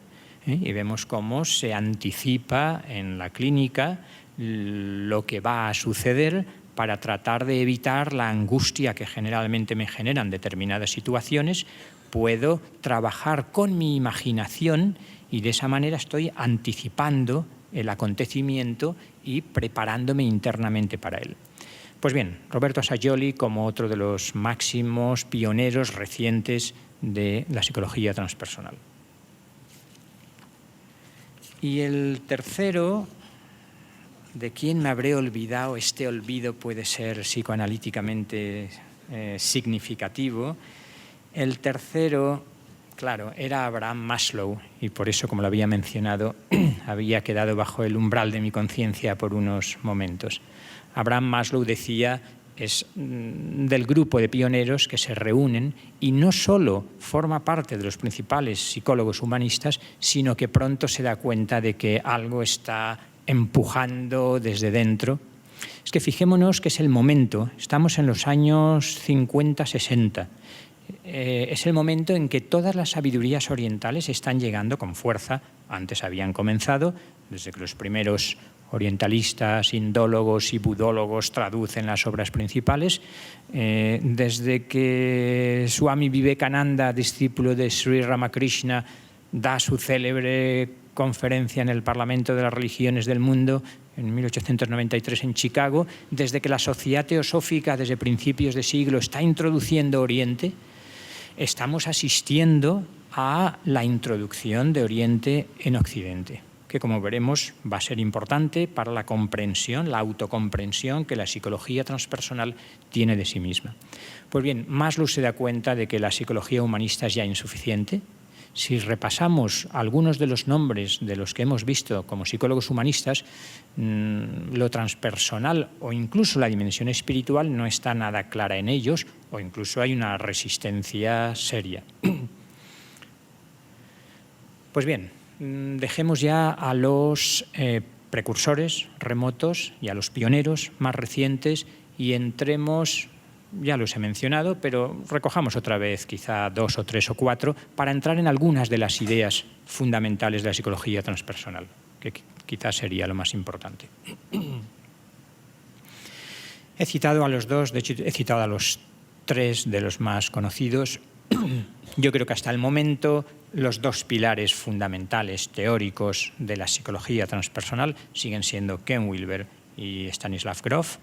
y vemos cómo se anticipa en la clínica lo que va a suceder para tratar de evitar la angustia que generalmente me generan determinadas situaciones, puedo trabajar con mi imaginación y de esa manera estoy anticipando el acontecimiento y preparándome internamente para él. Pues bien, Roberto Assagioli como otro de los máximos pioneros recientes de la psicología transpersonal. Y el tercero, ¿de quién me habré olvidado? Este olvido puede ser psicoanalíticamente significativo. El tercero, claro, era Abraham Maslow y por eso, como lo había mencionado, había quedado bajo el umbral de mi conciencia por unos momentos. Abraham Maslow decía, es del grupo de pioneros que se reúnen y no solo forma parte de los principales psicólogos humanistas, sino que pronto se da cuenta de que algo está empujando desde dentro. Es que fijémonos que es el momento, estamos en los años 50-60, es el momento en que todas las sabidurías orientales están llegando con fuerza. Antes habían comenzado, desde que los primeros orientalistas, indólogos y budólogos traducen las obras principales, desde que Swami Vivekananda, discípulo de Sri Ramakrishna, da su célebre conferencia en el Parlamento de las Religiones del Mundo en 1893 en Chicago, desde que la Sociedad Teosófica desde principios de siglo está introduciendo Oriente, estamos asistiendo a la introducción de Oriente en Occidente, que como veremos va a ser importante para la comprensión, la autocomprensión que la psicología transpersonal tiene de sí misma. Pues bien, Maslow se da cuenta de que la psicología humanista es ya insuficiente. Si repasamos algunos de los nombres de los que hemos visto como psicólogos humanistas, lo transpersonal o incluso la dimensión espiritual no está nada clara en ellos, o incluso hay una resistencia seria. Pues bien, dejemos ya a los precursores remotos y a los pioneros más recientes y entremos, ya los he mencionado, pero recojamos otra vez quizá 2 o 3 o 4 para entrar en algunas de las ideas fundamentales de la psicología transpersonal, que quizás sería lo más importante. He citado a los dos, de hecho he citado a los 3 de los más conocidos. Yo creo que hasta el momento los 2 pilares fundamentales teóricos de la psicología transpersonal siguen siendo Ken Wilber y Stanislav Grof,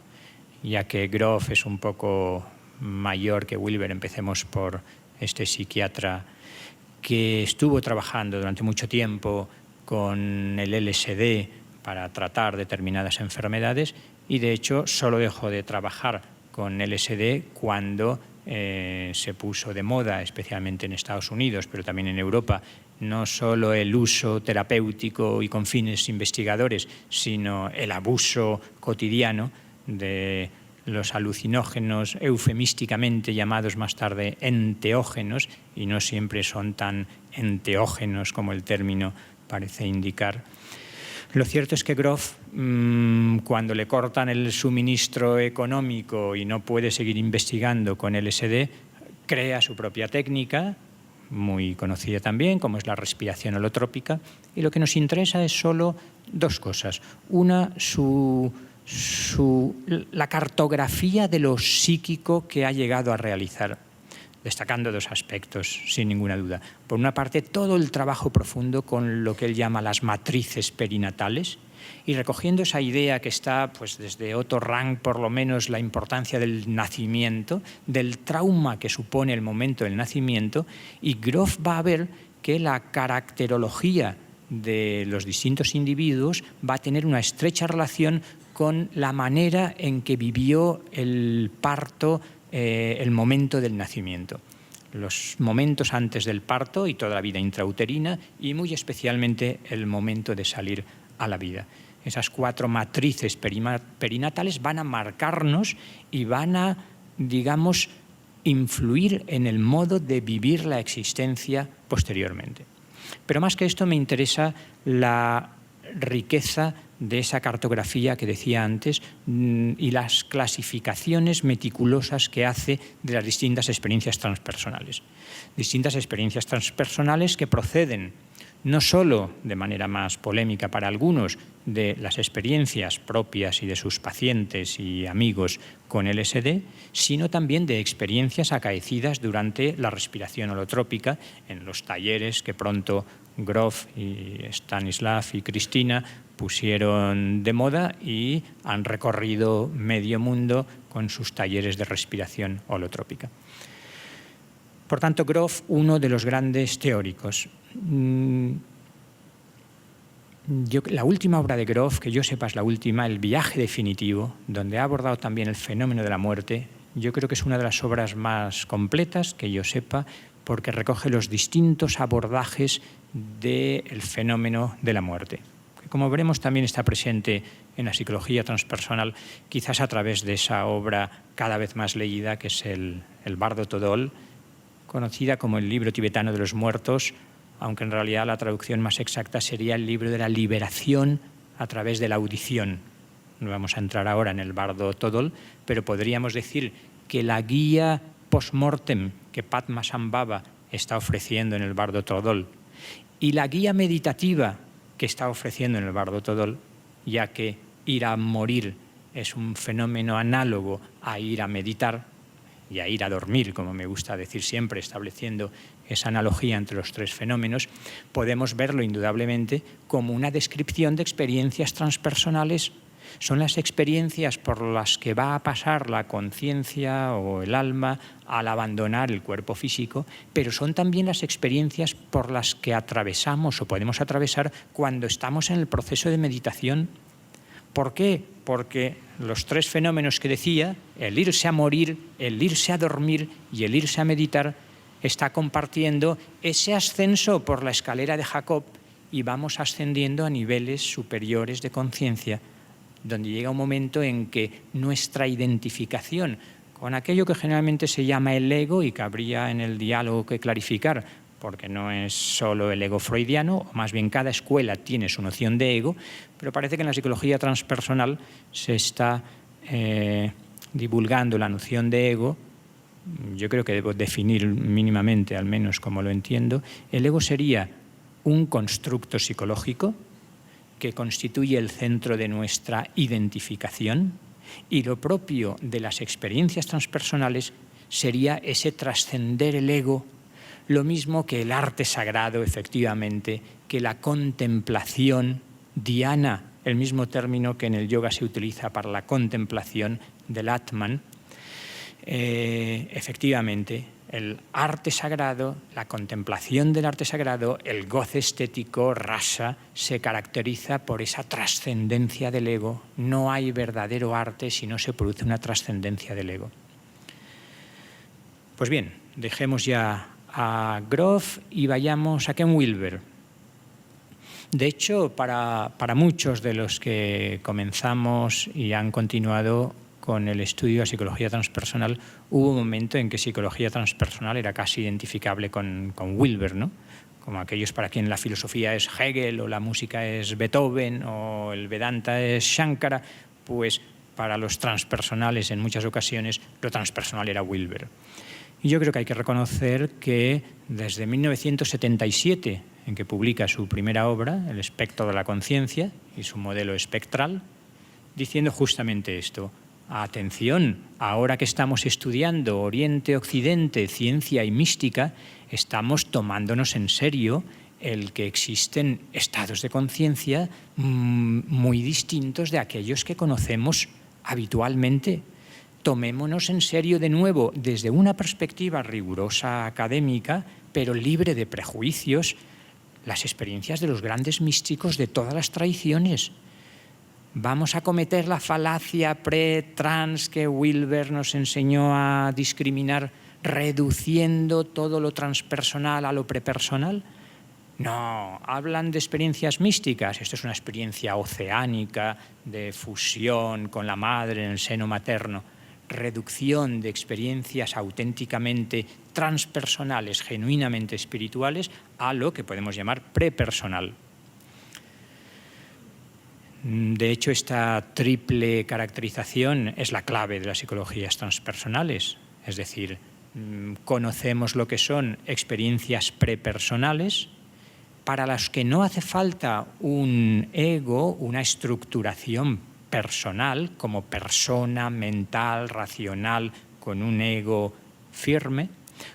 ya que Grof es un poco mayor que Wilber. Empecemos por este psiquiatra que estuvo trabajando durante mucho tiempo con el LSD para tratar determinadas enfermedades y de hecho solo dejó de trabajar con LSD cuando se puso de moda, especialmente en Estados Unidos, pero también en Europa, no solo el uso terapéutico y con fines investigadores, sino el abuso cotidiano de los alucinógenos eufemísticamente llamados más tarde enteógenos, y no siempre son tan enteógenos como el término parece indicar. Lo cierto es que Grof, cuando le cortan el suministro económico y no puede seguir investigando con LSD, crea su propia técnica, muy conocida también, como es la respiración holotrópica, y lo que nos interesa es solo 2 cosas. Una, la cartografía de lo psíquico que ha llegado a realizar, destacando 2 aspectos, sin ninguna duda. Por una parte, todo el trabajo profundo con lo que él llama las matrices perinatales, y recogiendo esa idea que está, pues desde Otto Rank, por lo menos, la importancia del nacimiento, del trauma que supone el momento del nacimiento, y Grof va a ver que la caracterología de los distintos individuos va a tener una estrecha relación con la manera en que vivió el parto, el momento del nacimiento, los momentos antes del parto y toda la vida intrauterina, y muy especialmente el momento de salir a la vida. Esas 4 matrices perinatales van a marcarnos y van a, digamos, influir en el modo de vivir la existencia posteriormente. Pero más que esto me interesa la riqueza de esa cartografía que decía antes y las clasificaciones meticulosas que hace de las distintas experiencias transpersonales. Distintas experiencias transpersonales que proceden no solo de manera más polémica para algunos de las experiencias propias y de sus pacientes y amigos con LSD, sino también de experiencias acaecidas durante la respiración holotrópica en los talleres que pronto Grof y Stanislav y Cristina pusieron de moda y han recorrido medio mundo con sus talleres de respiración holotrópica. Por tanto, Grof, uno de los grandes teóricos. La última obra de Grof, que yo sepa es la última, El viaje definitivo, donde ha abordado también el fenómeno de la muerte, yo creo que es una de las obras más completas que yo sepa, porque recoge los distintos abordajes del fenómeno de la muerte. Como veremos, también está presente en la psicología transpersonal, quizás a través de esa obra cada vez más leída, que es el Bardo Todol, conocida como el libro tibetano de los muertos, aunque en realidad la traducción más exacta sería el libro de la liberación a través de la audición. No vamos a entrar ahora en el Bardo Todol, pero podríamos decir que la guía post-mortem que Padmasambhava está ofreciendo en el Bardo Todol y la guía meditativa que está ofreciendo en el Bardo Todol, ya que ir a morir es un fenómeno análogo a ir a meditar y a ir a dormir, como me gusta decir siempre, estableciendo esa analogía entre los tres fenómenos, podemos verlo indudablemente como una descripción de experiencias transpersonales. Son las experiencias por las que va a pasar la conciencia o el alma al abandonar el cuerpo físico, pero son también las experiencias por las que atravesamos o podemos atravesar cuando estamos en el proceso de meditación. ¿Por qué? Porque los tres fenómenos que decía, el irse a morir, el irse a dormir y el irse a meditar, está compartiendo ese ascenso por la escalera de Jacob y vamos ascendiendo a niveles superiores de conciencia, donde llega un momento en que nuestra identificación con aquello que generalmente se llama el ego y que habría en el diálogo que clarificar, porque no es solo el ego freudiano, o más bien cada escuela tiene su noción de ego, pero parece que en la psicología transpersonal se está divulgando la noción de ego. Yo creo que debo definir mínimamente, al menos como lo entiendo. El ego sería un constructo psicológico que constituye el centro de nuestra identificación, y lo propio de las experiencias transpersonales sería ese trascender el ego, lo mismo que el arte sagrado, efectivamente, que la contemplación, dhyana, el mismo término que en el yoga se utiliza para la contemplación del Atman. Efectivamente, el arte sagrado, la contemplación del arte sagrado, el goce estético, rasa, se caracteriza por esa trascendencia del ego. No hay verdadero arte si no se produce una trascendencia del ego. Pues bien, dejemos ya a Grof y vayamos a Ken Wilber. De hecho, para muchos de los que comenzamos y han continuado con el estudio de psicología transpersonal, hubo un momento en que psicología transpersonal era casi identificable con Wilber, ¿no? Como aquellos para quien la filosofía es Hegel o la música es Beethoven o el Vedanta es Shankara, pues para los transpersonales en muchas ocasiones lo transpersonal era Wilber. Y yo creo que hay que reconocer que desde 1977, en que publica su primera obra, El espectro de la conciencia y su modelo espectral, diciendo justamente esto: atención, ahora que estamos estudiando Oriente-Occidente, ciencia y mística, estamos tomándonos en serio el que existen estados de conciencia muy distintos de aquellos que conocemos habitualmente. Tomémonos en serio de nuevo desde una perspectiva rigurosa académica, pero libre de prejuicios, las experiencias de los grandes místicos de todas las tradiciones. Vamos a cometer la falacia pre-trans que Wilber nos enseñó a discriminar, reduciendo todo lo transpersonal a lo prepersonal. No, hablan de experiencias místicas. Esto es una experiencia oceánica de fusión con la madre en el seno materno. Reducción de experiencias auténticamente transpersonales, genuinamente espirituales, a lo que podemos llamar prepersonal. De hecho, esta triple caracterización es la clave de las psicologías transpersonales. Es decir, conocemos lo que son experiencias prepersonales, para los que no hace falta un ego, una estructuración personal, como persona mental, racional, con un ego firme,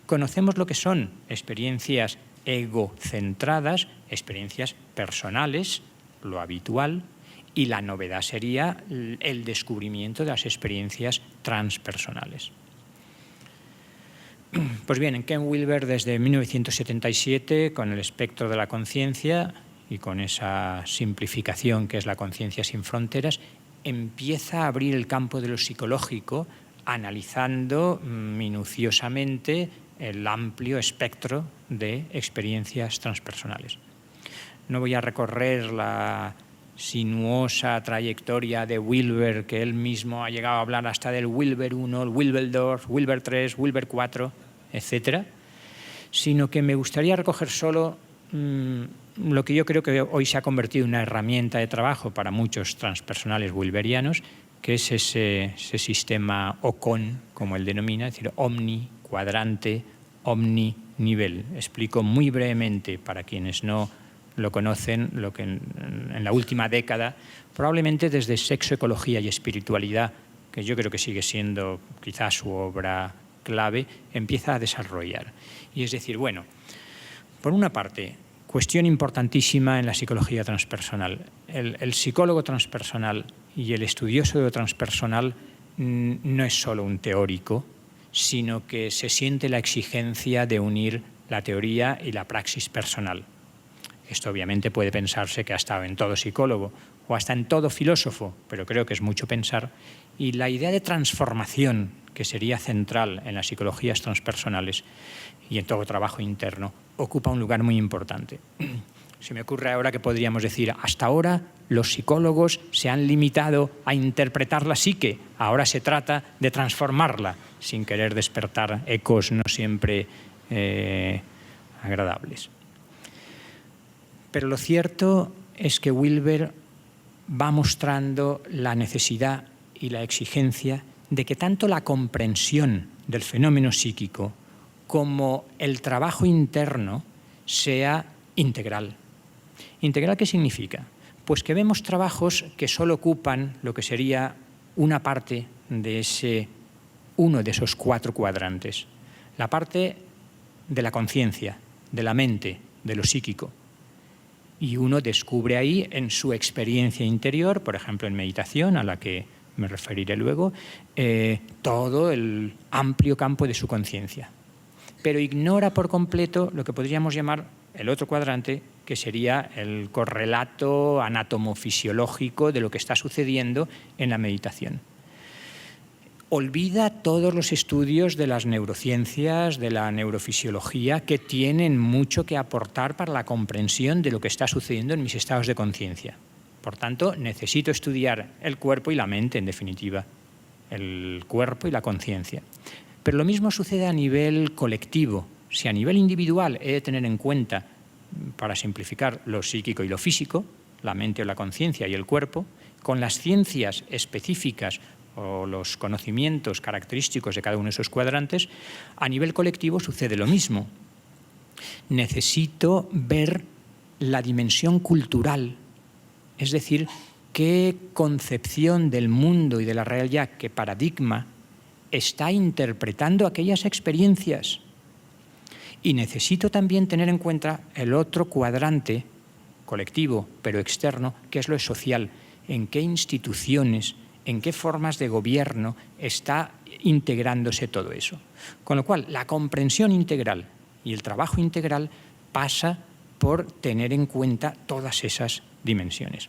conocemos lo que son experiencias egocentradas, experiencias personales, lo habitual, y la novedad sería el descubrimiento de las experiencias transpersonales. Pues bien, en Ken Wilber, desde 1977, con el espectro de la conciencia y con esa simplificación que es la conciencia sin fronteras, empieza a abrir el campo de lo psicológico, analizando minuciosamente el amplio espectro de experiencias transpersonales. No voy a recorrer la sinuosa trayectoria de Wilber, que él mismo ha llegado a hablar hasta del Wilber 1, el Wilber 2, Wilber 3, Wilber 4, etc., sino que me gustaría recoger solo lo que yo creo que hoy se ha convertido en una herramienta de trabajo para muchos transpersonales wilberianos, que es ese sistema OCON, como él denomina, es decir, omni, cuadrante, omni, nivel. Explico muy brevemente, para quienes no lo conocen, lo que en la última década, probablemente desde Sexo, Ecología y Espiritualidad, que yo creo que sigue siendo quizás su obra clave, empieza a desarrollar. Y es decir, bueno, por una parte, cuestión importantísima en la psicología transpersonal. El psicólogo transpersonal y el estudioso de lo transpersonal no es solo un teórico, sino que se siente la exigencia de unir la teoría y la praxis personal. Esto obviamente puede pensarse que ha estado en todo psicólogo o hasta en todo filósofo, pero creo que es mucho pensar. Y la idea de transformación, que sería central en las psicologías transpersonales y en todo trabajo interno, ocupa un lugar muy importante. Se me ocurre ahora que podríamos decir, hasta ahora los psicólogos se han limitado a interpretar la psique, ahora se trata de transformarla, sin querer despertar ecos no siempre agradables. Pero lo cierto es que Wilber va mostrando la necesidad y la exigencia de que tanto la comprensión del fenómeno psíquico como el trabajo interno sea integral. ¿Integral qué significa? Pues que vemos trabajos que solo ocupan lo que sería una parte de uno de esos 4 cuadrantes. La parte de la conciencia, de la mente, de lo psíquico. Y uno descubre ahí en su experiencia interior, por ejemplo en meditación, a la que me referiré luego, todo el amplio campo de su conciencia. Pero ignora por completo lo que podríamos llamar el otro cuadrante, que sería el correlato anatomofisiológico de lo que está sucediendo en la meditación. Olvida todos los estudios de las neurociencias, de la neurofisiología, que tienen mucho que aportar para la comprensión de lo que está sucediendo en mis estados de conciencia. Por tanto, necesito estudiar el cuerpo y la mente, en definitiva, el cuerpo y la conciencia. Pero lo mismo sucede a nivel colectivo. Si a nivel individual he de tener en cuenta, para simplificar, lo psíquico y lo físico, la mente o la conciencia y el cuerpo, con las ciencias específicas o los conocimientos característicos de cada uno de esos cuadrantes, a nivel colectivo sucede lo mismo. Necesito ver la dimensión cultural, es decir, qué concepción del mundo y de la realidad, qué paradigma está interpretando aquellas experiencias. Y necesito también tener en cuenta el otro cuadrante colectivo, pero externo, que es lo social, en qué instituciones, en qué formas de gobierno está integrándose todo eso. Con lo cual, la comprensión integral y el trabajo integral pasa por tener en cuenta todas esas dimensiones.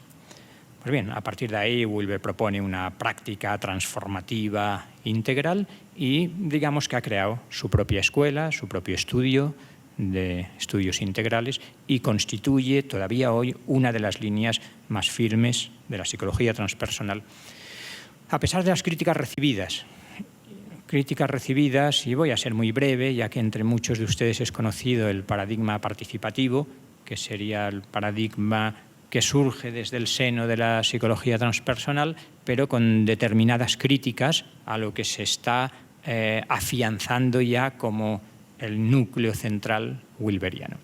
Pues bien, a partir de ahí Wilber propone una práctica transformativa integral y digamos que ha creado su propia escuela, su propio estudio de estudios integrales y constituye todavía hoy una de las líneas más firmes de la psicología transpersonal. A pesar de las críticas recibidas, y voy a ser muy breve, ya que entre muchos de ustedes es conocido el paradigma participativo, que sería el paradigma que surge desde el seno de la psicología transpersonal, pero con determinadas críticas a lo que se está afianzando ya como el núcleo central wilberiano.